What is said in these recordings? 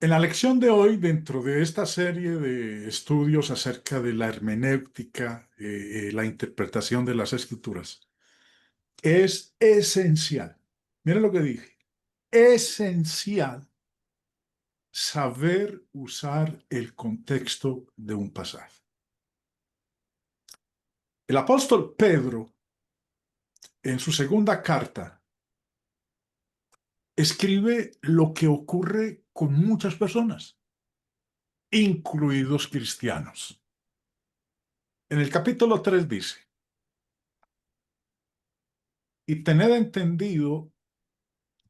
En la lección de hoy, dentro de esta serie de estudios acerca de la hermenéutica, la interpretación de las escrituras, es esencial, miren lo que dije, esencial saber usar el contexto de un pasaje. El apóstol Pedro, en su segunda carta, escribe lo que ocurre con muchas personas, incluidos cristianos. En el capítulo 3 dice: y tened entendido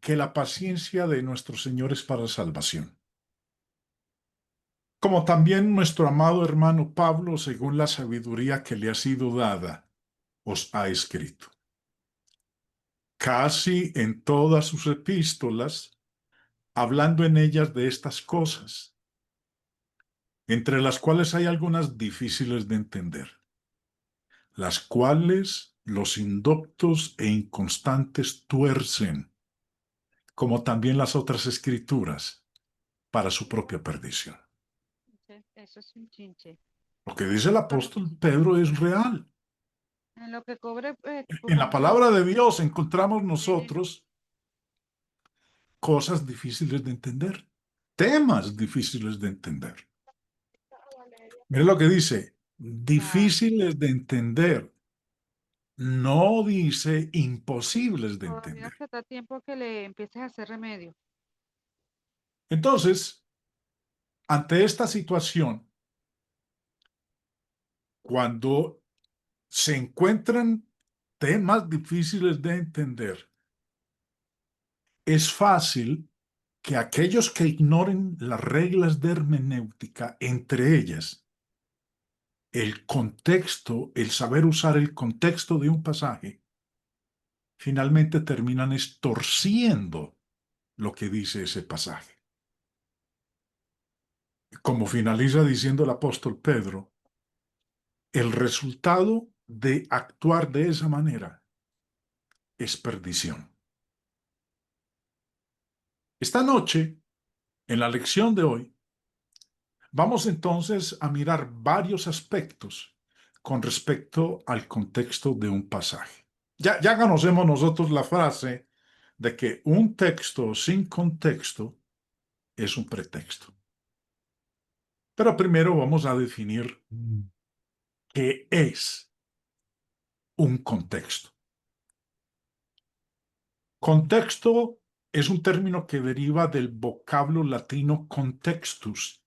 que la paciencia de nuestro Señor es para salvación. Como también nuestro amado hermano Pablo, según la sabiduría que le ha sido dada, os ha escrito. Casi en todas sus epístolas, hablando en ellas de estas cosas, entre las cuales hay algunas difíciles de entender, las cuales los indoctos e inconstantes tuercen, como también las otras escrituras, para su propia perdición. Eso es un chinche. Lo que dice el Bueno, apóstol Pedro es real. en lo que cobre, En la pongamos palabra de atención. Dios encontramos Sí, nosotros cosas difíciles de entender, temas difíciles de entender. Mira lo que dice, claro. difíciles de entender, no dice imposibles de Todavía entender. te da tiempo que le empieces a hacer remedio. Entonces, ante esta situación, cuando se encuentran temas difíciles de entender, es fácil que aquellos que ignoren las reglas de hermenéutica, entre ellas el contexto, el saber usar el contexto de un pasaje, finalmente terminan estorciendo lo que dice ese pasaje. Como finaliza diciendo el apóstol Pedro, el resultado de actuar de esa manera es perdición. Esta noche, en la lección de hoy, vamos entonces a mirar varios aspectos con respecto al contexto de un pasaje. Ya conocemos nosotros la frase de que un texto sin contexto es un pretexto. Pero primero vamos a definir qué es un contexto. Contexto es un término que deriva del vocablo latino contextus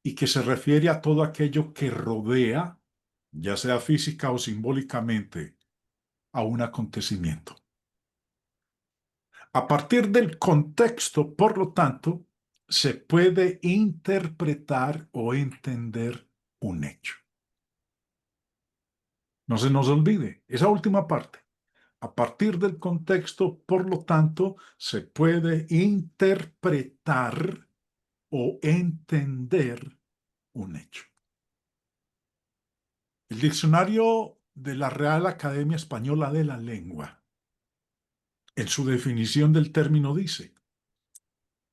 y que se refiere a todo aquello que rodea, ya sea física o simbólicamente, a un acontecimiento. A partir del contexto, por lo tanto, se puede interpretar o entender un hecho. No se nos olvide esa última parte. A partir del contexto, por lo tanto, se puede interpretar o entender un hecho. El diccionario de la Real Academia Española de la Lengua, en su definición del término dice,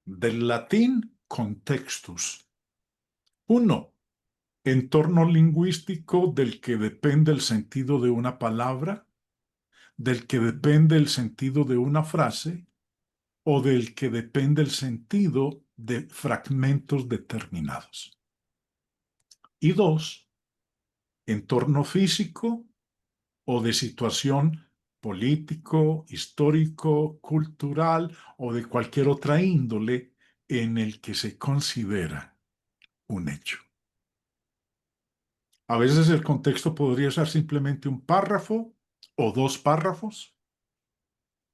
del latín contextus. Uno, entorno lingüístico del que depende el sentido de una palabra, del que depende el sentido de una frase o del que depende el sentido de fragmentos determinados. Y dos, entorno físico o de situación político, histórico, cultural o de cualquier otra índole en el que se considera un hecho. A veces el contexto podría ser simplemente un párrafo o dos párrafos.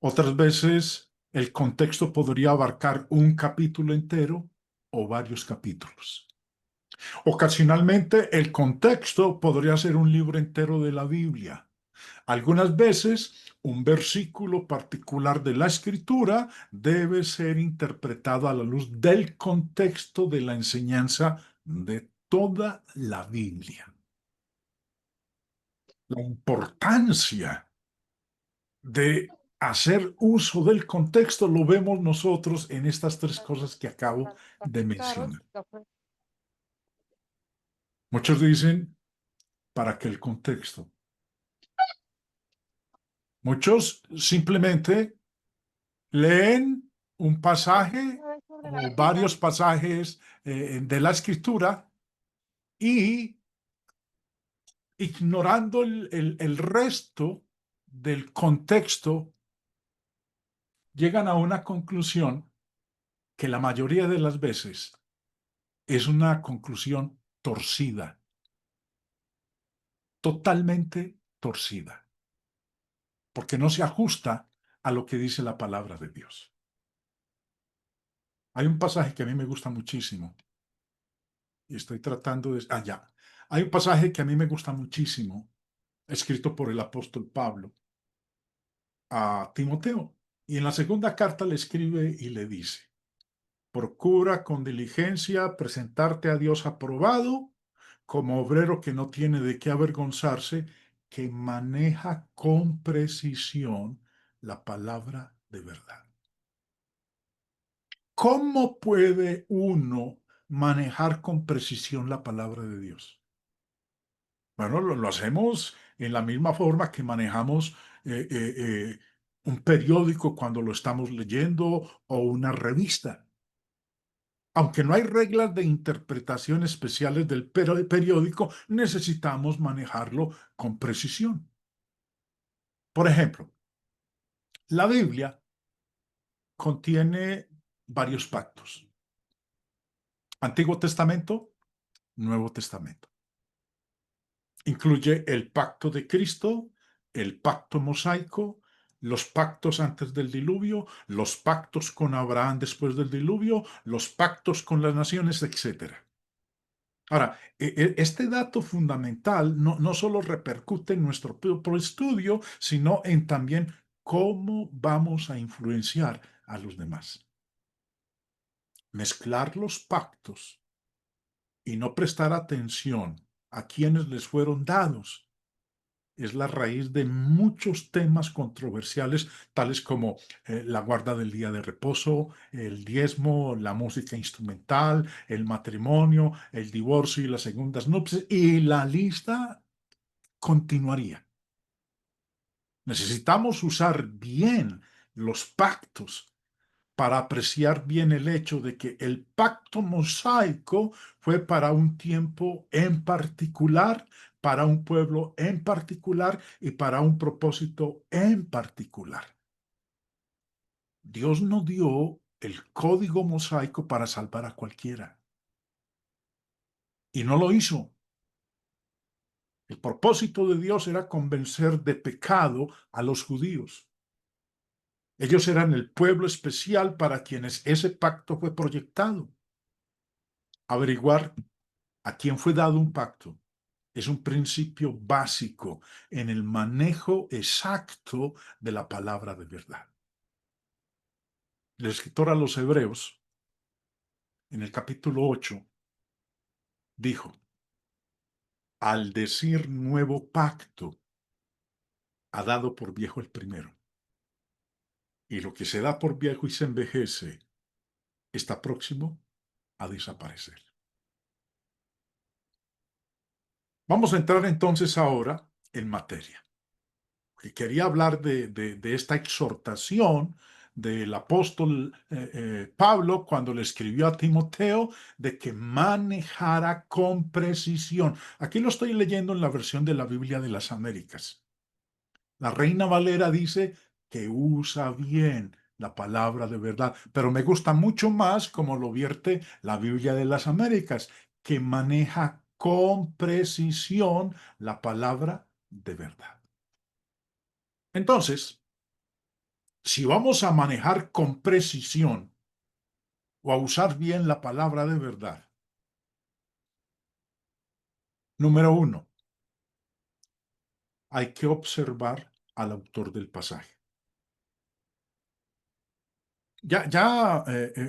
Otras veces el contexto podría abarcar un capítulo entero o varios capítulos. Ocasionalmente el contexto podría ser un libro entero de la Biblia. Algunas veces un versículo particular de la Escritura debe ser interpretado a la luz del contexto de la enseñanza de toda la Biblia. La importancia de hacer uso del contexto lo vemos nosotros en estas tres cosas que acabo de mencionar. Muchos dicen, ¿para qué el contexto? Muchos simplemente leen un pasaje o varios pasajes de la Escritura y ignorando el resto del contexto, llegan a una conclusión que la mayoría de las veces es una conclusión torcida, totalmente torcida, porque no se ajusta a lo que dice la palabra de Dios. Hay un pasaje que a mí me gusta muchísimo y estoy tratando de... ya. Hay un pasaje que a mí me gusta muchísimo, escrito por el apóstol Pablo a Timoteo. Y en la segunda carta le escribe y le dice, procura con diligencia presentarte a Dios aprobado como obrero que no tiene de qué avergonzarse, que maneja con precisión la palabra de verdad. ¿Cómo puede uno manejar con precisión la palabra de Dios? Bueno, lo hacemos en la misma forma que manejamos un periódico cuando lo estamos leyendo o una revista. Aunque no hay reglas de interpretación especiales del periódico, necesitamos manejarlo con precisión. Por ejemplo, la Biblia contiene varios pactos. Antiguo Testamento, Nuevo Testamento. Incluye el pacto de Cristo, el pacto mosaico, los pactos antes del diluvio, los pactos con Abraham después del diluvio, los pactos con las naciones, etc. Ahora, este dato fundamental no solo repercute en nuestro propio estudio, sino en también cómo vamos a influenciar a los demás. Mezclar los pactos y no prestar atención a quienes les fueron dados es la raíz de muchos temas controversiales, tales como la guarda del día de reposo, el diezmo, la música instrumental, el matrimonio, el divorcio y las segundas nupcias, y la lista continuaría. Necesitamos usar bien los pactos para apreciar bien el hecho de que el pacto mosaico fue para un tiempo en particular, para un pueblo en particular y para un propósito en particular. Dios no dio el código mosaico para salvar a cualquiera. Y no lo hizo. El propósito de Dios era convencer de pecado a los judíos. Ellos eran el pueblo especial para quienes ese pacto fue proyectado. Averiguar a quién fue dado un pacto es un principio básico en el manejo exacto de la palabra de verdad. El escritor a los Hebreos, en el capítulo 8, dijo, al decir nuevo pacto, ha dado por viejo el primero. Y lo que se da por viejo y se envejece está próximo a desaparecer. Vamos a entrar entonces ahora en materia. Quería hablar de esta exhortación del apóstol Pablo cuando le escribió a Timoteo de que manejara con precisión. Aquí lo estoy leyendo en la versión de la Biblia de las Américas. La Reina Valera dice que usa bien la palabra de verdad, pero me gusta mucho más como lo vierte la Biblia de las Américas, que maneja con precisión la palabra de verdad. Entonces, si vamos a manejar con precisión o a usar bien la palabra de verdad, número uno, hay que observar al autor del pasaje.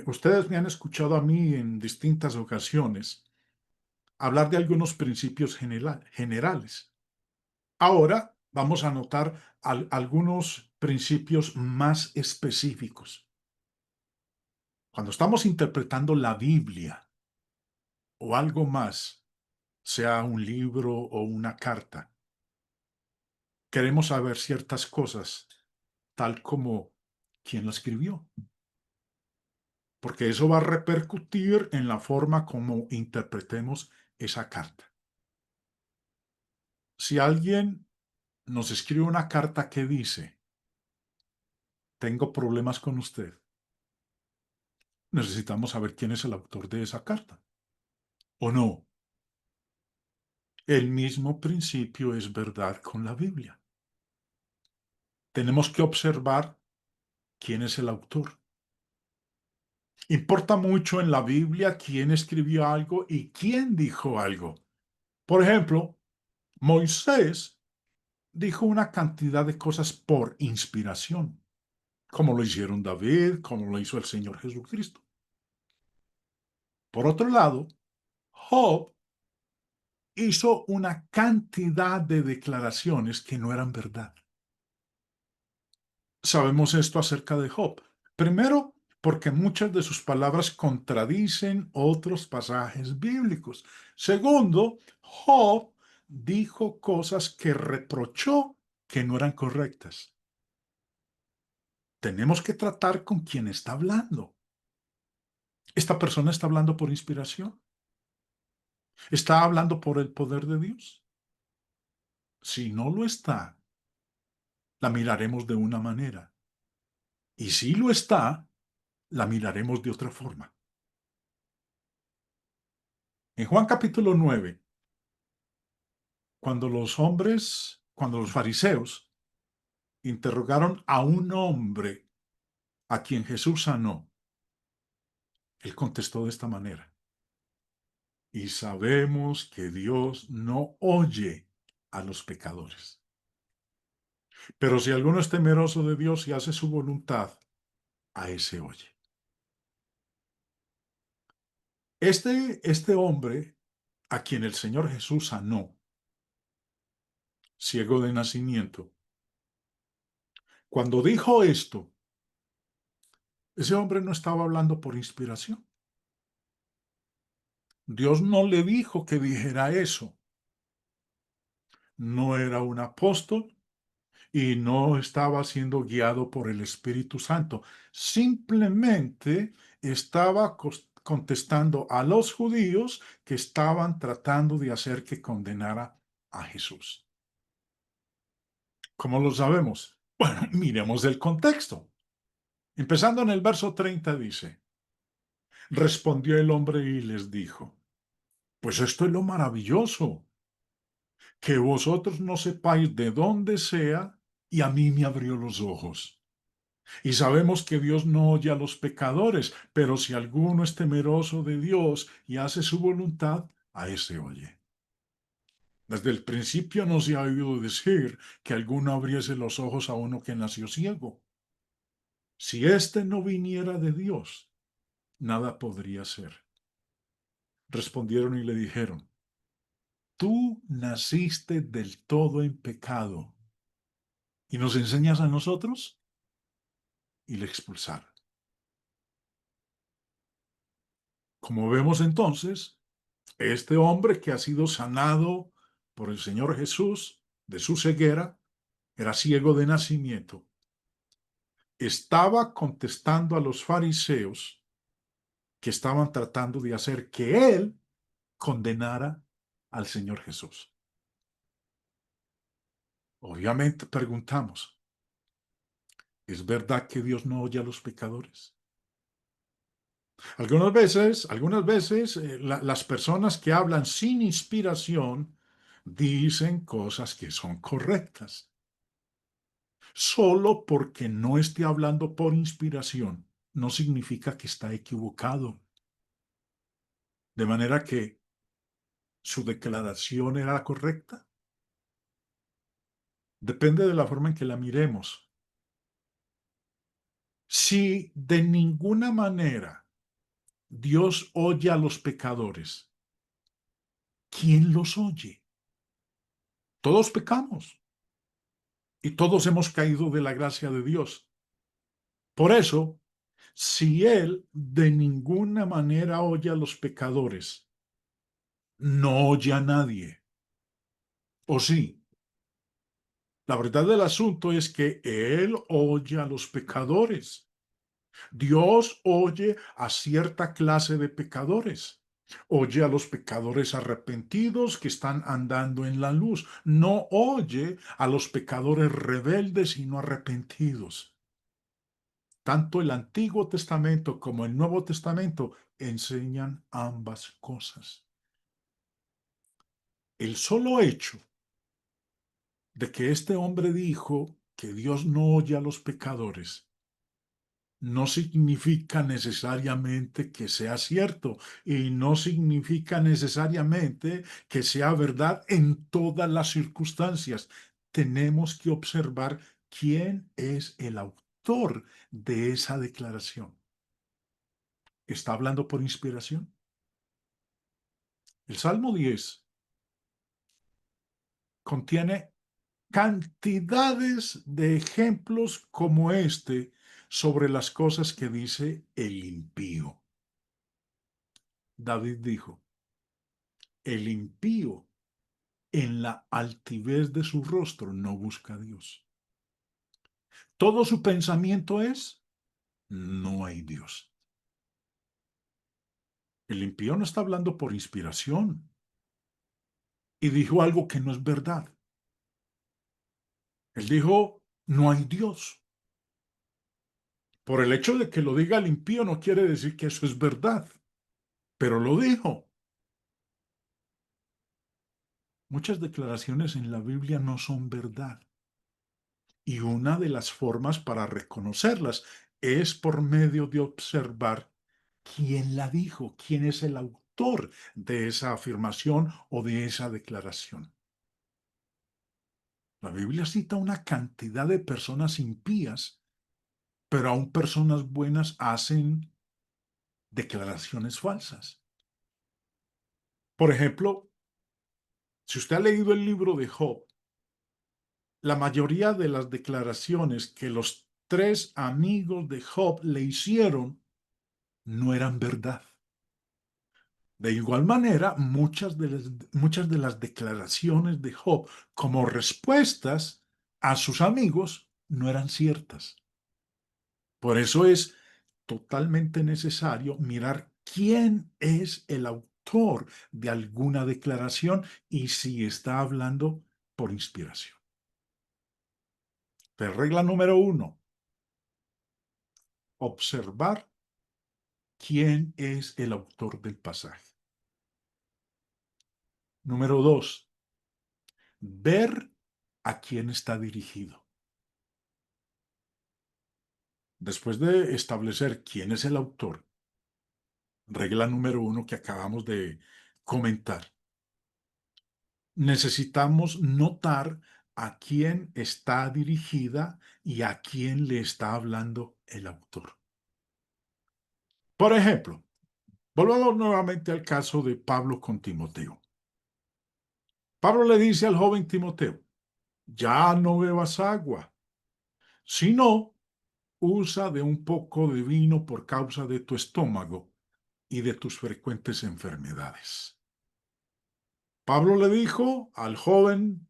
Ustedes me han escuchado a mí en distintas ocasiones hablar de algunos principios generales. Ahora vamos a notar algunos principios más específicos. Cuando estamos interpretando la Biblia o algo más, sea un libro o una carta, queremos saber ciertas cosas, tal como quién la escribió, porque eso va a repercutir en la forma como interpretemos esa carta. Si alguien nos escribe una carta que dice, tengo problemas con usted, necesitamos saber quién es el autor de esa carta, ¿o no? El mismo principio es verdad con la Biblia. Tenemos que observar quién es el autor. Importa mucho en la Biblia quién escribió algo y quién dijo algo. Por ejemplo, Moisés dijo una cantidad de cosas por inspiración, como lo hicieron David, como lo hizo el Señor Jesucristo. Por otro lado, Job hizo una cantidad de declaraciones que no eran verdad. Sabemos esto acerca de Job. Primero, porque muchas de sus palabras contradicen otros pasajes bíblicos. Segundo, Job dijo cosas que reprochó que no eran correctas. Tenemos que tratar con quien está hablando. ¿Esta persona está hablando por inspiración? ¿Está hablando por el poder de Dios? Si no lo está, la miraremos de una manera. Y si lo está, la miraremos de otra forma. En Juan capítulo 9, cuando los fariseos interrogaron a un hombre a quien Jesús sanó, él contestó de esta manera: y sabemos que Dios no oye a los pecadores. Pero si alguno es temeroso de Dios y hace su voluntad, a ese oye. Este hombre a quien el Señor Jesús sanó, ciego de nacimiento, cuando dijo esto, ese hombre no estaba hablando por inspiración. Dios no le dijo que dijera eso. No era un apóstol y no estaba siendo guiado por el Espíritu Santo. Simplemente estaba contestando a los judíos que estaban tratando de hacer que condenara a Jesús. ¿Cómo lo sabemos? Bueno, miremos el contexto. Empezando en el verso 30 dice: respondió el hombre y les dijo, pues esto es lo maravilloso, que vosotros no sepáis de dónde sea, y a mí me abrió los ojos. Y sabemos que Dios no oye a los pecadores, pero si alguno es temeroso de Dios y hace su voluntad, a ese oye. Desde el principio no se ha oído decir que alguno abriese los ojos a uno que nació ciego. Si éste no viniera de Dios, nada podría ser. Respondieron y le dijeron, tú naciste del todo en pecado y nos enseñas a nosotros. Y le expulsaron. Como vemos entonces, este hombre que ha sido sanado por el Señor Jesús de su ceguera, era ciego de nacimiento, estaba contestando a los fariseos que estaban tratando de hacer que él condenara al Señor Jesús. Obviamente preguntamos, ¿es verdad que Dios no oye a los pecadores? Algunas veces las personas que hablan sin inspiración dicen cosas que son correctas. Solo porque no esté hablando por inspiración, no significa que está equivocado. De manera que su declaración era correcta. Depende de la forma en que la miremos. Si de ninguna manera Dios oye a los pecadores, ¿quién los oye? Todos pecamos. y todos hemos caído de la gracia de Dios. Por eso, si Él de ninguna manera oye a los pecadores, no oye a nadie. ¿O sí? La verdad del asunto es que Él oye a los pecadores. Dios oye a cierta clase de pecadores. Oye a los pecadores arrepentidos que están andando en la luz. No oye a los pecadores rebeldes y no arrepentidos. Tanto el Antiguo Testamento como el Nuevo Testamento enseñan ambas cosas. El solo hecho de que este hombre dijo que Dios no oye a los pecadores no significa necesariamente que sea cierto y no significa necesariamente que sea verdad en todas las circunstancias. Tenemos que observar quién es el autor de esa declaración. ¿Está hablando por inspiración? El Salmo 10 contiene cantidades de ejemplos como este sobre las cosas que dice el impío. David dijo, el impío en la altivez de su rostro no busca a Dios. Todo su pensamiento es, no hay Dios. El impío no está hablando por inspiración y dijo algo que no es verdad. Él dijo, no hay Dios. Por el hecho de que lo diga el impío no quiere decir que eso es verdad, pero lo dijo. Muchas declaraciones en la Biblia no son verdad. Y una de las formas para reconocerlas es por medio de observar quién la dijo, quién es el autor de esa afirmación o de esa declaración. La Biblia cita una cantidad de personas impías, pero aún personas buenas hacen declaraciones falsas. Por ejemplo, si usted ha leído el libro de Job, la mayoría de las declaraciones que los tres amigos de Job le hicieron no eran verdad. De igual manera, muchas de las declaraciones de Job como respuestas a sus amigos no eran ciertas. Por eso es totalmente necesario mirar quién es el autor de alguna declaración y si está hablando por inspiración. Pero regla número 1, observar quién es el autor del pasaje. Número 2, ver a quién está dirigido. Después de establecer quién es el autor, regla número 1 que acabamos de comentar, necesitamos notar a quién está dirigida y a quién le está hablando el autor. Por ejemplo, volvamos nuevamente al caso de Pablo con Timoteo. Pablo le dice al joven Timoteo, ya no bebas agua, sino usa de un poco de vino por causa de tu estómago y de tus frecuentes enfermedades. Pablo le dijo al joven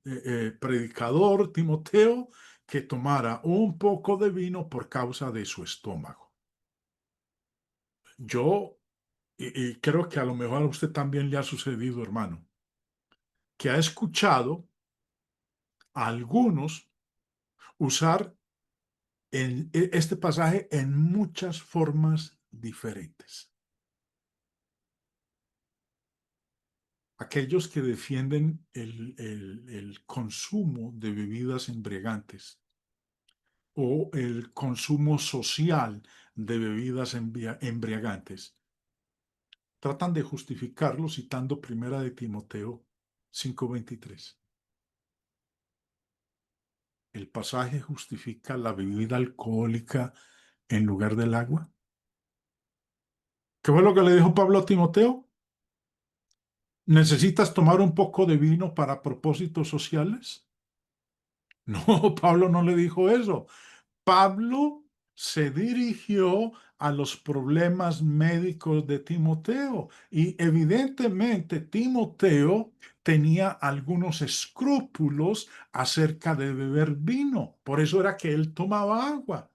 predicador Timoteo que tomara un poco de vino por causa de su estómago. Yo, y creo que a lo mejor a usted también le ha sucedido, hermano, que ha escuchado a algunos usar este pasaje en muchas formas diferentes. Aquellos que defienden el consumo de bebidas embriagantes o el consumo social de bebidas embriagantes, tratan de justificarlo citando Primera de Timoteo 5:23. ¿El pasaje justifica la bebida alcohólica en lugar del agua? ¿Qué fue lo que le dijo Pablo a Timoteo? ¿Necesitas tomar un poco de vino para propósitos sociales? No, Pablo no le dijo eso. Pablo se dirigió a los problemas médicos de Timoteo y evidentemente Timoteo tenía algunos escrúpulos acerca de beber vino. Por eso era que él tomaba agua.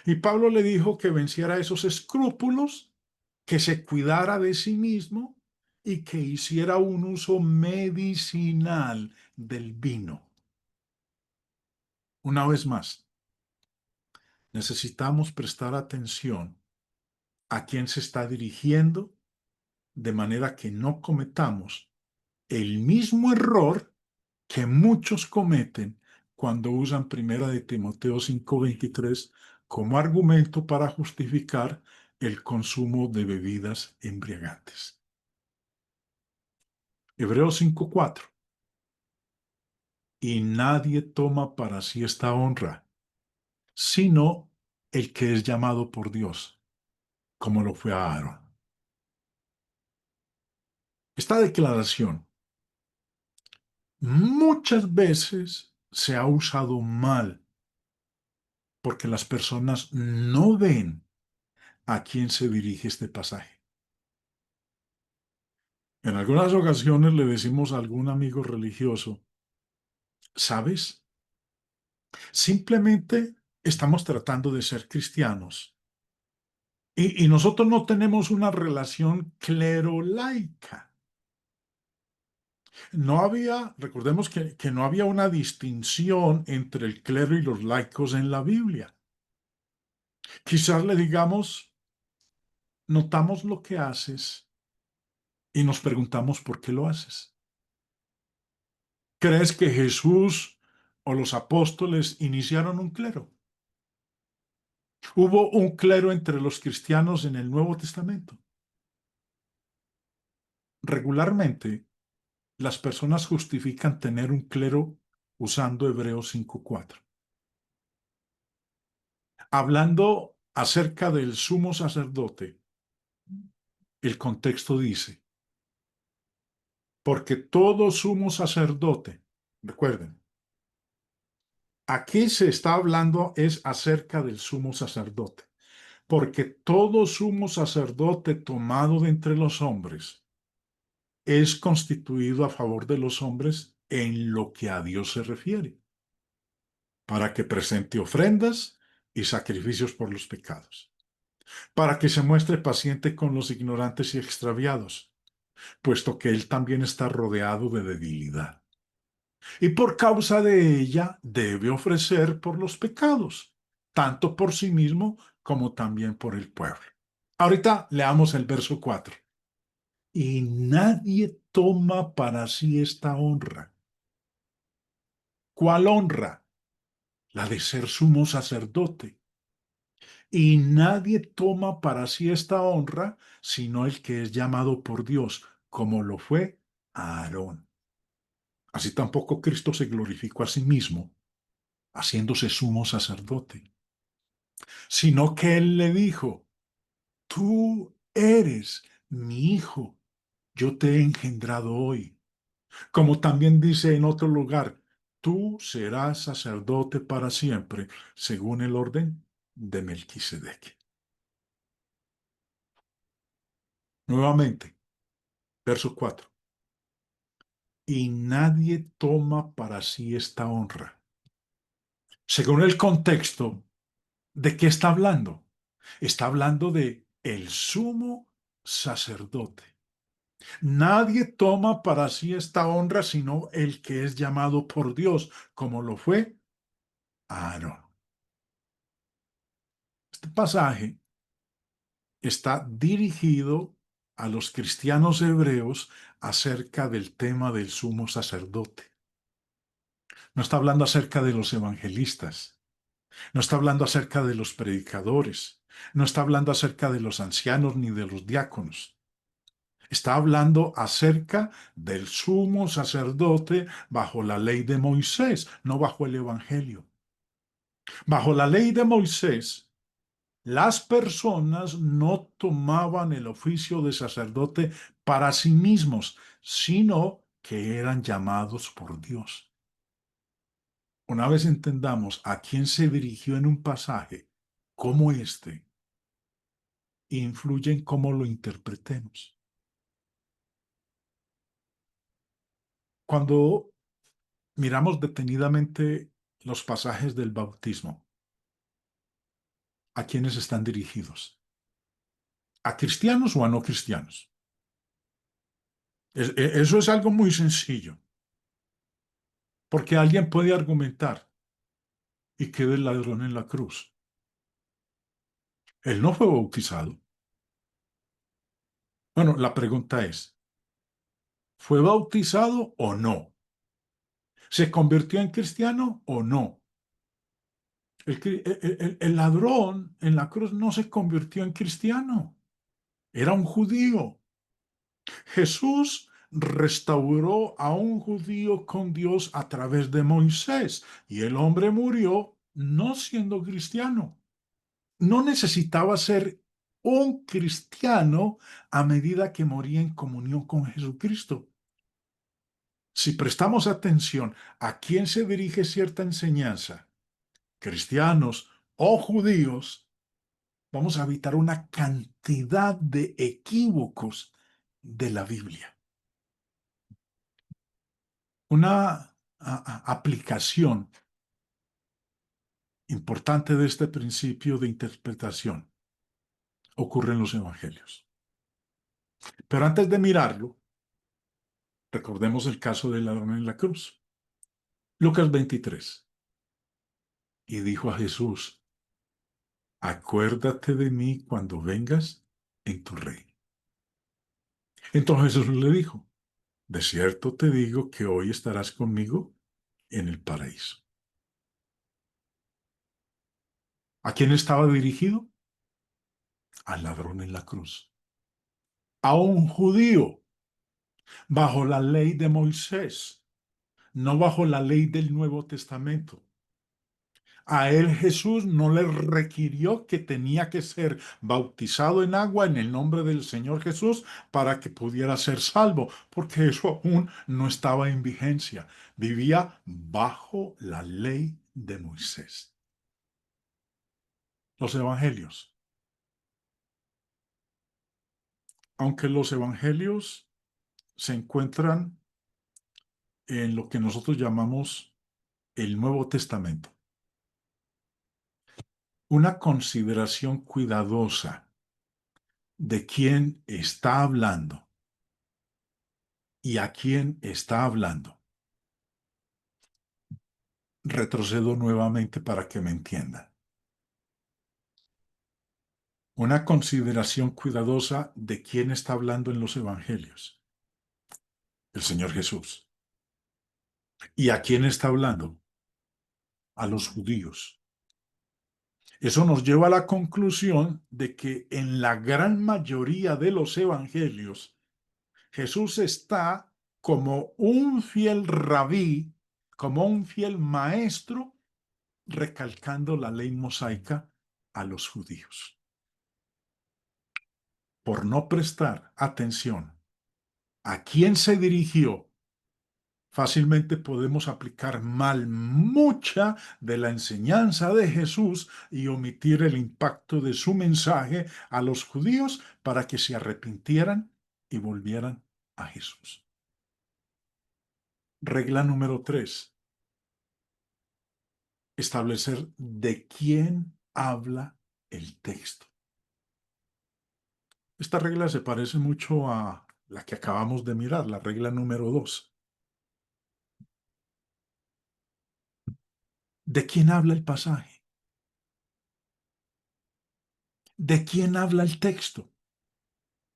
Y Pablo le dijo que venciera esos escrúpulos, que se cuidara de sí mismo y que hiciera un uso medicinal del vino. Una vez más, necesitamos prestar atención a quién se está dirigiendo de manera que no cometamos el mismo error que muchos cometen cuando usan Primera de Timoteo 5:23 como argumento para justificar el consumo de bebidas embriagantes. Hebreos 5:4. Y nadie toma para sí esta honra, sino el que es llamado por Dios, como lo fue a Aarón. Esta declaración muchas veces se ha usado mal porque las personas no ven a quién se dirige este pasaje. En algunas ocasiones le decimos a algún amigo religioso, ¿sabes? Simplemente estamos tratando de ser cristianos y nosotros no tenemos una relación clero-laica. No había, recordemos que no había una distinción entre el clero y los laicos en la Biblia. Quizás le digamos, notamos lo que haces y nos preguntamos por qué lo haces. ¿Crees que Jesús o los apóstoles iniciaron un clero? ¿Hubo un clero entre los cristianos en el Nuevo Testamento? Regularmente, las personas justifican tener un clero usando Hebreos 5:4. Hablando acerca del sumo sacerdote, el contexto dice, porque todo sumo sacerdote, recuerden, aquí se está hablando es acerca del sumo sacerdote, porque todo sumo sacerdote tomado de entre los hombres es constituido a favor de los hombres en lo que a Dios se refiere, para que presente ofrendas y sacrificios por los pecados, para que se muestre paciente con los ignorantes y extraviados, puesto que él también está rodeado de debilidad. Y por causa de ella debe ofrecer por los pecados, tanto por sí mismo como también por el pueblo. Ahorita leamos el verso 4. Y nadie toma para sí esta honra. ¿Cuál honra? La de ser sumo sacerdote. Y nadie toma para sí esta honra, sino el que es llamado por Dios, como lo fue Aarón. Así tampoco Cristo se glorificó a sí mismo, haciéndose sumo sacerdote, sino que él le dijo, tú eres mi hijo, yo te he engendrado hoy. Como también dice en otro lugar, tú serás sacerdote para siempre, según el orden de Melquisedec. Nuevamente, verso 4. Y nadie toma para sí esta honra. Según el contexto, ¿de qué está hablando? Está hablando de el sumo sacerdote. Nadie toma para sí esta honra sino el que es llamado por Dios, como lo fue Aarón. Este pasaje está dirigido a los cristianos hebreos acerca del tema del sumo sacerdote. No está hablando acerca de los evangelistas, no está hablando acerca de los predicadores, no está hablando acerca de los ancianos ni de los diáconos. Está hablando acerca del sumo sacerdote bajo la ley de Moisés, no bajo el Evangelio. Bajo la ley de Moisés, las personas no tomaban el oficio de sacerdote para sí mismos, sino que eran llamados por Dios. una vez entendamos a quién se dirigió en un pasaje como este, influye en cómo lo interpretemos. Cuando miramos detenidamente los pasajes del bautismo, ¿a quiénes están dirigidos? ¿A cristianos o a no cristianos? Eso es algo muy sencillo, porque alguien puede argumentar y quede el ladrón en la cruz. Él no fue bautizado. Bueno, la pregunta es, ¿fue bautizado o no? ¿Se convirtió en cristiano o no? El ladrón en la cruz no se convirtió en cristiano, era un judío. Jesús restauró a un judío con Dios a través de Moisés y el hombre murió no siendo cristiano. No necesitaba ser un cristiano a medida que moría en comunión con Jesucristo. Si prestamos atención a quién se dirige cierta enseñanza, cristianos o judíos, vamos a evitar una cantidad de equívocos de la Biblia. Una aplicación importante de este principio de interpretación ocurre en los evangelios. Pero antes de mirarlo, recordemos el caso del ladrón en la cruz. Lucas 23. Y dijo a Jesús, acuérdate de mí cuando vengas en tu reino. Entonces Jesús le dijo, de cierto te digo que hoy estarás conmigo en el paraíso. ¿A quién estaba dirigido? Al ladrón en la cruz. A un judío bajo la ley de Moisés, no bajo la ley del Nuevo Testamento. A él Jesús no le requirió que tenía que ser bautizado en agua en el nombre del Señor Jesús para que pudiera ser salvo, porque eso aún no estaba en vigencia. Vivía bajo la ley de Moisés. Los evangelios. Aunque los evangelios se encuentran en lo que nosotros llamamos el Nuevo Testamento, una consideración cuidadosa de quién está hablando y a quién está hablando. Retrocedo nuevamente para que me entiendan. Una consideración cuidadosa de quién está hablando en los evangelios. El Señor Jesús. ¿Y a quién está hablando? A los judíos. Eso nos lleva a la conclusión de que en la gran mayoría de los evangelios, Jesús está como un fiel rabí, como un fiel maestro, recalcando la ley mosaica a los judíos. Por no prestar atención a quién se dirigió, fácilmente podemos aplicar mal mucha de la enseñanza de Jesús y omitir el impacto de su mensaje a los judíos para que se arrepintieran y volvieran a Jesús. Regla número 3. Establecer de quién habla el texto. Esta regla se parece mucho a la que acabamos de mirar, la regla número 2. ¿De quién habla el pasaje? ¿De quién habla el texto?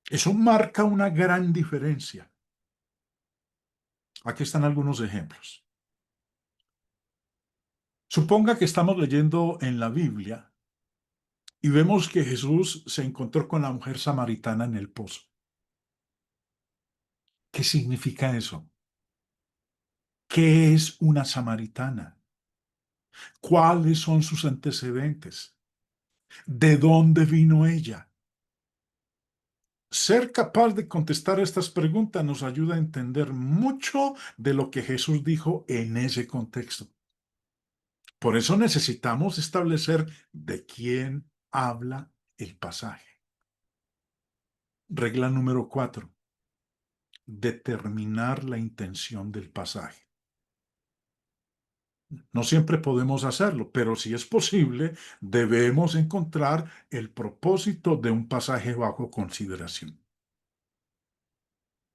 Eso marca una gran diferencia. Aquí están algunos ejemplos. Suponga que estamos leyendo en la Biblia y vemos que Jesús se encontró con la mujer samaritana en el pozo. ¿Qué significa eso? ¿Qué es una samaritana? ¿Cuáles son sus antecedentes? ¿De dónde vino ella? Ser capaz de contestar estas preguntas nos ayuda a entender mucho de lo que Jesús dijo en ese contexto. Por eso necesitamos establecer de quién habla el pasaje. Regla número 4. Determinar la intención del pasaje. No siempre podemos hacerlo, pero si es posible, debemos encontrar el propósito de un pasaje bajo consideración.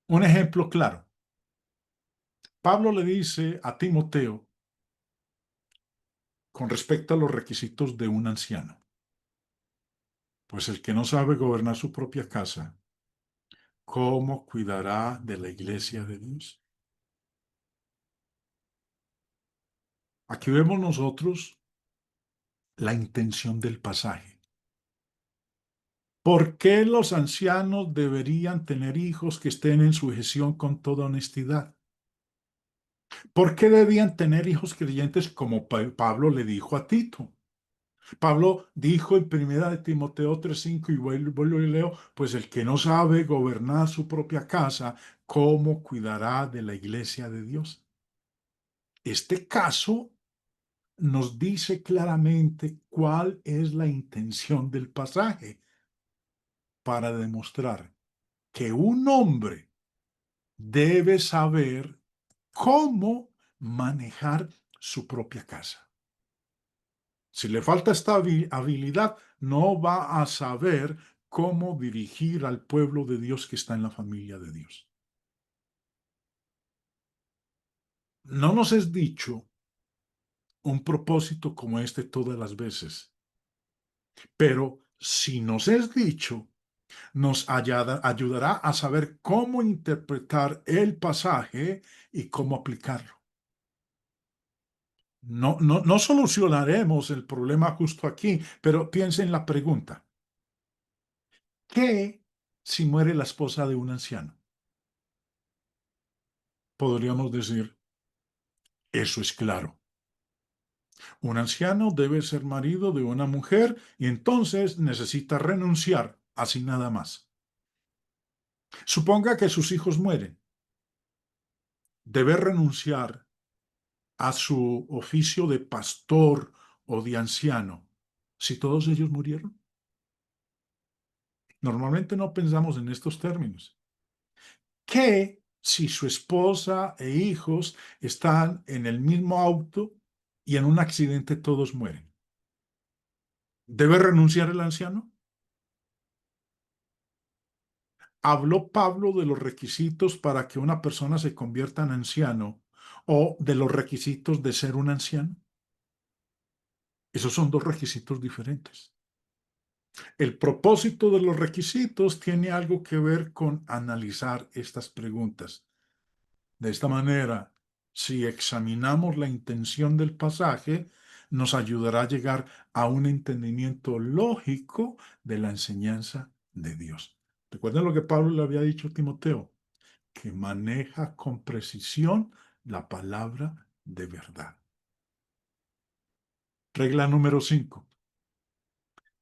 Un ejemplo claro. Pablo le dice a Timoteo con respecto a los requisitos de un anciano. Pues el que no sabe gobernar su propia casa, ¿cómo cuidará de la iglesia de Dios? Aquí vemos nosotros la intención del pasaje. ¿Por qué los ancianos deberían tener hijos que estén en sujeción con toda honestidad? ¿Por qué debían tener hijos creyentes como Pablo le dijo a Tito? Pablo dijo en primera de Timoteo 3:5 y vuelvo y leo, pues el que no sabe gobernar su propia casa, ¿cómo cuidará de la iglesia de Dios? Este caso nos dice claramente cuál es la intención del pasaje para demostrar que un hombre debe saber cómo manejar su propia casa. Si le falta esta habilidad, no va a saber cómo dirigir al pueblo de Dios que está en la familia de Dios. No nos es dicho un propósito como este todas las veces, pero si nos es dicho, nos ayudará a saber cómo interpretar el pasaje y cómo aplicarlo. No solucionaremos el problema justo aquí, pero piensa en la pregunta. ¿Qué si muere la esposa de un anciano? Podríamos decir, eso es claro. Un anciano debe ser marido de una mujer y entonces necesita renunciar, así nada más. Suponga que sus hijos mueren. Debe renunciar a su oficio de pastor o de anciano si todos ellos murieron. Normalmente no pensamos en estos términos. ¿Qué si su esposa e hijos están en el mismo auto y en un accidente todos mueren? ¿Debe renunciar el anciano? ¿Habló Pablo de los requisitos para que una persona se convierta en anciano o de los requisitos de ser un anciano? Esos son dos requisitos diferentes. El propósito de los requisitos tiene algo que ver con analizar estas preguntas. De esta manera, si examinamos la intención del pasaje, nos ayudará a llegar a un entendimiento lógico de la enseñanza de Dios. Recuerden lo que Pablo le había dicho a Timoteo, que maneja con precisión la palabra de verdad. Regla número 5.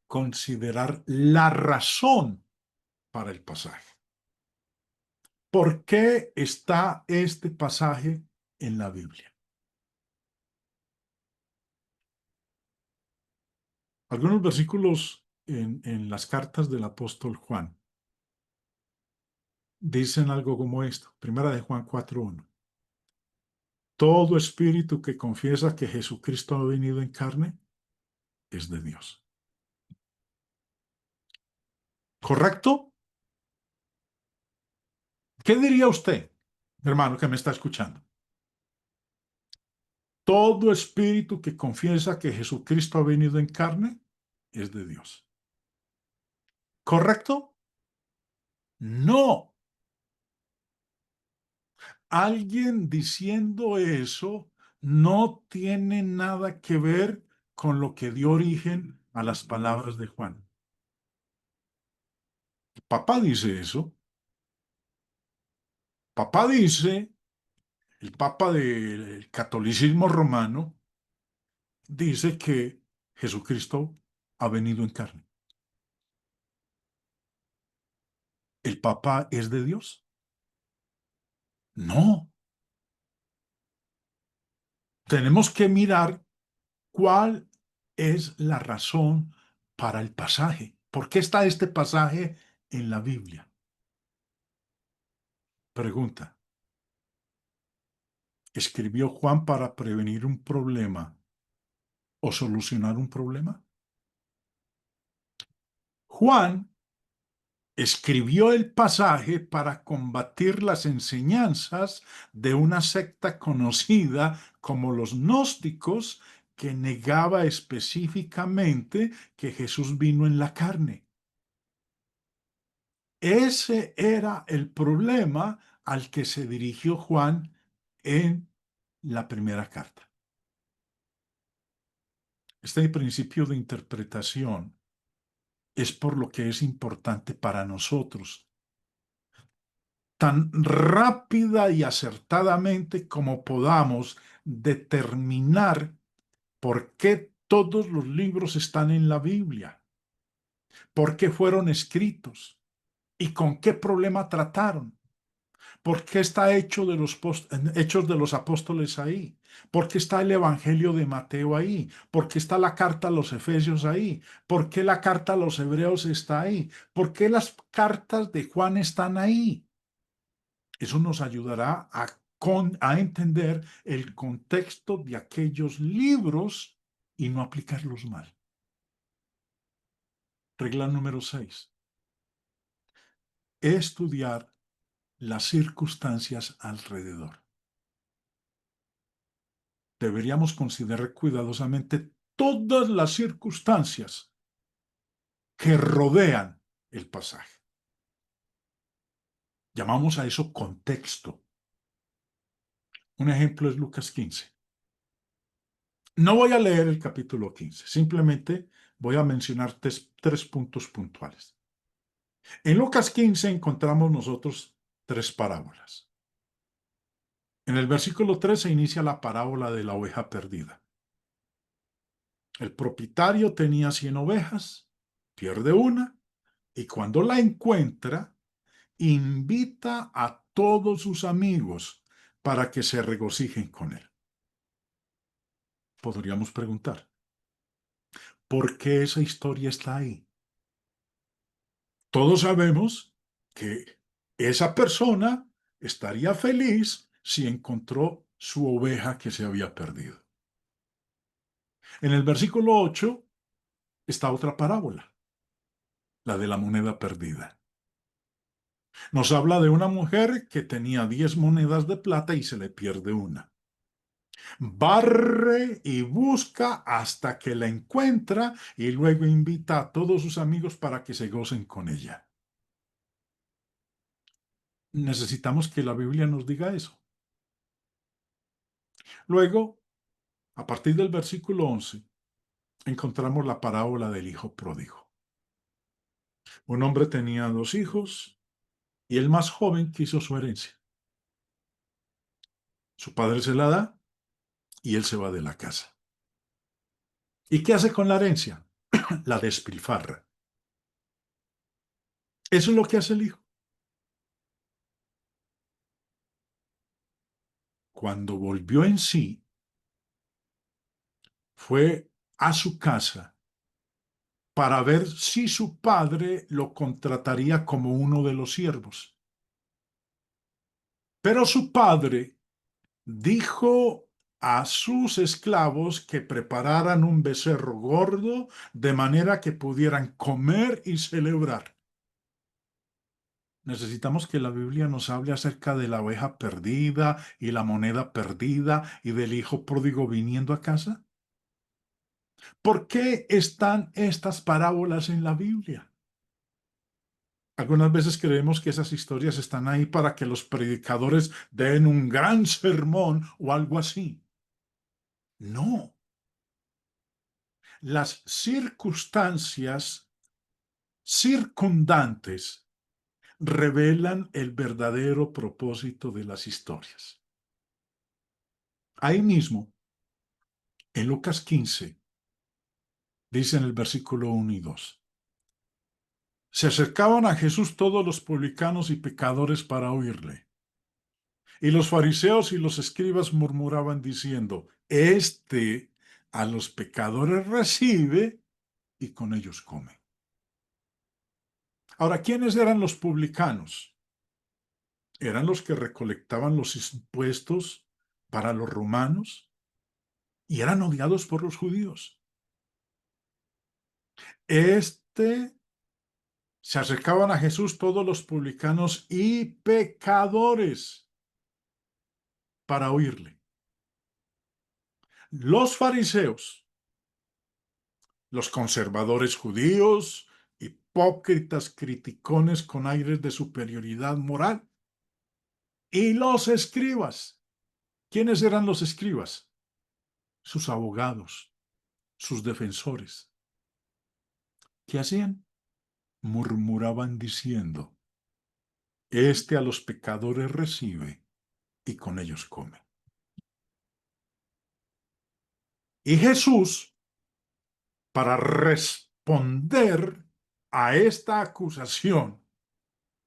Considerar la razón para el pasaje. ¿Por qué está este pasaje en la Biblia? Algunos versículos en las cartas del apóstol Juan dicen algo como esto. Primera de Juan 4:1. Todo espíritu que confiesa que Jesucristo ha venido en carne es de Dios. ¿Correcto? ¿Qué diría usted, hermano, que me está escuchando? Todo espíritu que confiesa que Jesucristo ha venido en carne es de Dios. ¿Correcto? No. Alguien diciendo eso no tiene nada que ver con lo que dio origen a las palabras de Juan. Papá dice eso. Papá dice, el Papa del catolicismo romano, dice que Jesucristo ha venido en carne. ¿El Papa es de Dios? No. Tenemos que mirar ¿cuál es la razón para el pasaje? ¿Por qué está este pasaje en la Biblia? Pregunta. ¿Escribió Juan para prevenir un problema o solucionar un problema? Juan escribió el pasaje para combatir las enseñanzas de una secta conocida como los gnósticos, que negaba específicamente que Jesús vino en la carne. Ese era el problema al que se dirigió Juan en la primera carta. Este principio de interpretación es por lo que es importante para nosotros, tan rápida y acertadamente como podamos determinar por qué todos los libros están en la Biblia, por qué fueron escritos y con qué problema trataron. ¿Por qué está Hechos de los Apóstoles ahí? ¿Por qué está el Evangelio de Mateo ahí? ¿Por qué está la carta a los Efesios ahí? ¿Por qué la carta a los Hebreos está ahí? ¿Por qué las cartas de Juan están ahí? Eso nos ayudará a entender el contexto de aquellos libros y no aplicarlos mal. Regla número 6. Estudiar las circunstancias alrededor. Deberíamos considerar cuidadosamente todas las circunstancias que rodean el pasaje. Llamamos a eso contexto. Un ejemplo es Lucas 15. No voy a leer el capítulo 15, simplemente voy a mencionar tres puntos puntuales. En Lucas 15 encontramos nosotros tres parábolas. En el versículo 3 se inicia la parábola de la oveja perdida. El propietario tenía 100 ovejas, pierde una, y cuando la encuentra, invita a todos sus amigos para que se regocijen con él. Podríamos preguntar, ¿por qué esa historia está ahí? Todos sabemos que esa persona estaría feliz si encontró su oveja que se había perdido. En el versículo 8 está otra parábola, la de la moneda perdida. Nos habla de una mujer que tenía 10 monedas de plata y se le pierde una. Barre y busca hasta que la encuentra y luego invita a todos sus amigos para que se gocen con ella. Necesitamos que la Biblia nos diga eso. Luego, a partir del versículo 11, encontramos la parábola del hijo pródigo. Un hombre tenía 2 hijos y el más joven quiso su herencia. Su padre se la da y él se va de la casa. ¿Y qué hace con la herencia? La despilfarra. Eso es lo que hace el hijo. Cuando volvió en sí, fue a su casa para ver si su padre lo contrataría como uno de los siervos. Pero su padre dijo a sus esclavos que prepararan un becerro gordo de manera que pudieran comer y celebrar. Necesitamos que la Biblia nos hable acerca de la oveja perdida y la moneda perdida y del hijo pródigo viniendo a casa. ¿Por qué están estas parábolas en la Biblia? Algunas veces creemos que esas historias están ahí para que los predicadores den un gran sermón o algo así. No. Las circunstancias circundantes revelan el verdadero propósito de las historias. Ahí mismo, en Lucas 15, dice en el versículo 1 y 2. Se acercaban a Jesús todos los publicanos y pecadores para oírle. Y los fariseos y los escribas murmuraban diciendo, Este a los pecadores recibe y con ellos come. Ahora, ¿quiénes eran los publicanos? Eran los que recolectaban los impuestos para los romanos y eran odiados por los judíos. Se acercaban a Jesús todos los publicanos y pecadores para oírle. Los fariseos, los conservadores judíos, hipócritas criticones con aires de superioridad moral, y los escribas. ¿Quiénes eran los escribas? Sus abogados, sus defensores. ¿Qué hacían? Murmuraban diciendo: este a los pecadores recibe y con ellos come. Y Jesús, para responder a esta acusación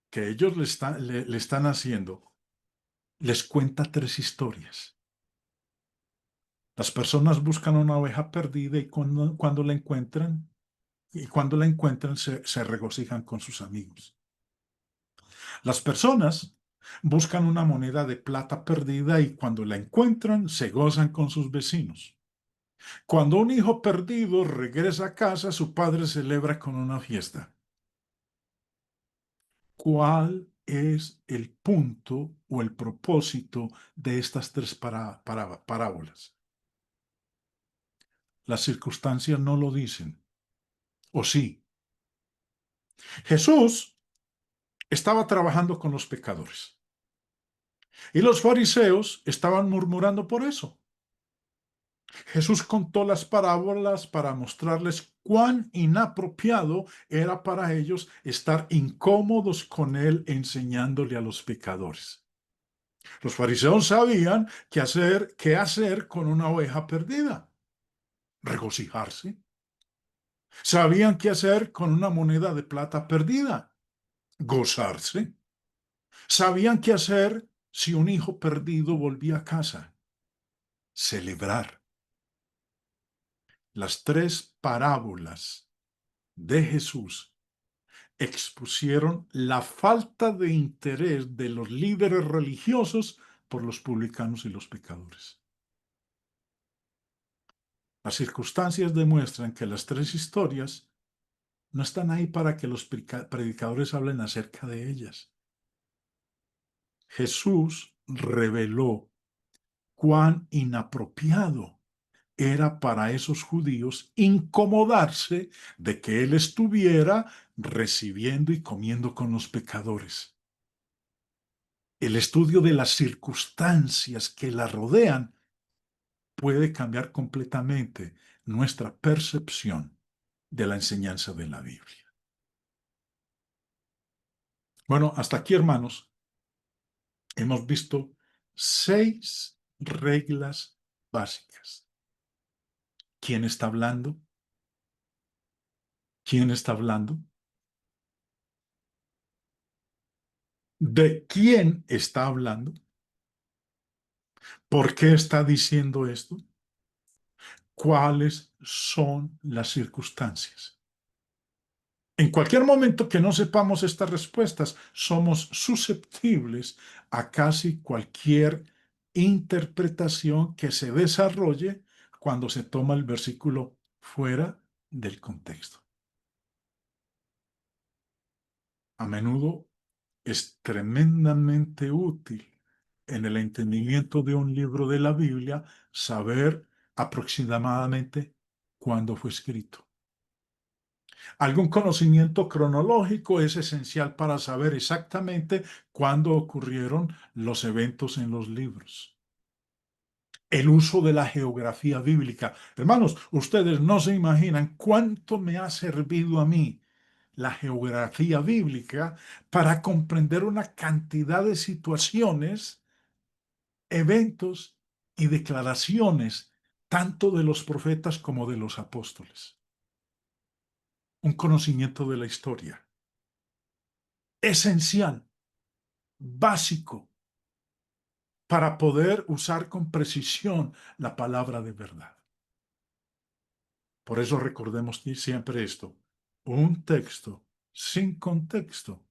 que ellos le están haciendo, les cuenta tres historias. Las personas buscan una oveja perdida y cuando la encuentran, se regocijan con sus amigos. Las personas buscan una moneda de plata perdida y cuando la encuentran, se gozan con sus vecinos. Cuando un hijo perdido regresa a casa, su padre celebra con una fiesta. ¿Cuál es el punto o el propósito de estas tres parábolas? Las circunstancias no lo dicen. ¿O sí? Jesús estaba trabajando con los pecadores y los fariseos estaban murmurando por eso. Jesús contó las parábolas para mostrarles cuán inapropiado era para ellos estar incómodos con él enseñándole a los pecadores. Los fariseos sabían qué hacer con una oveja perdida. Regocijarse. Sabían qué hacer con una moneda de plata perdida. Gozarse. Sabían qué hacer si un hijo perdido volvía a casa. Celebrar. Las tres parábolas de Jesús expusieron la falta de interés de los líderes religiosos por los publicanos y los pecadores. Las circunstancias demuestran que las tres historias no están ahí para que los predicadores hablen acerca de ellas. Jesús reveló cuán inapropiado era para esos judíos incomodarse de que él estuviera recibiendo y comiendo con los pecadores. El estudio de las circunstancias que la rodean puede cambiar completamente nuestra percepción de la enseñanza de la Biblia. Bueno, hasta aquí, hermanos, hemos visto 6 reglas básicas. ¿Quién está hablando? ¿Quién está hablando? ¿De quién está hablando? ¿Por qué está diciendo esto? ¿Cuáles son las circunstancias? En cualquier momento que no sepamos estas respuestas, somos susceptibles a casi cualquier interpretación que se desarrolle cuando se toma el versículo fuera del contexto. A menudo es tremendamente útil en el entendimiento de un libro de la Biblia saber aproximadamente cuándo fue escrito. Algún conocimiento cronológico es esencial para saber exactamente cuándo ocurrieron los eventos en los libros. El uso de la geografía bíblica. Hermanos, ustedes no se imaginan cuánto me ha servido a mí la geografía bíblica para comprender una cantidad de situaciones, eventos y declaraciones, tanto de los profetas como de los apóstoles. Un conocimiento de la historia. Esencial, básico, para poder usar con precisión la palabra de verdad. Por eso recordemos siempre esto. Un texto sin contexto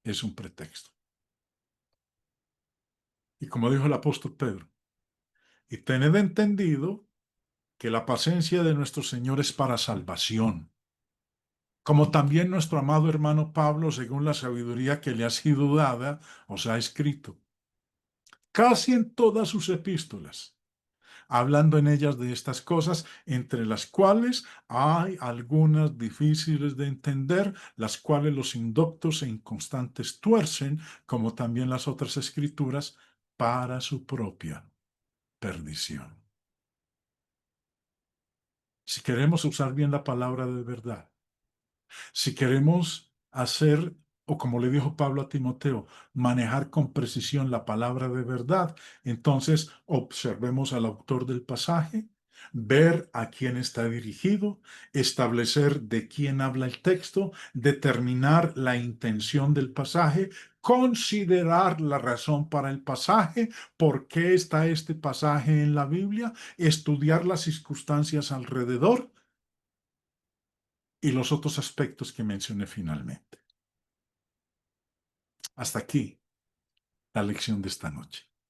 es un pretexto. Y como dijo el apóstol Pedro, y tened entendido que la paciencia de nuestro Señor es para salvación, como también nuestro amado hermano Pablo, según la sabiduría que le ha sido dada, os ha escrito, casi en todas sus epístolas, hablando en ellas de estas cosas, entre las cuales hay algunas difíciles de entender, las cuales los indoctos e inconstantes tuercen, como también las otras escrituras, para su propia perdición. Si queremos usar bien la palabra de verdad, si queremos hacer, o como le dijo Pablo a Timoteo, manejar con precisión la palabra de verdad, entonces observemos al autor del pasaje, ver a quién está dirigido, establecer de quién habla el texto, determinar la intención del pasaje, considerar la razón para el pasaje, por qué está este pasaje en la Biblia, estudiar las circunstancias alrededor y los otros aspectos que mencioné finalmente. Hasta aquí la lección de esta noche.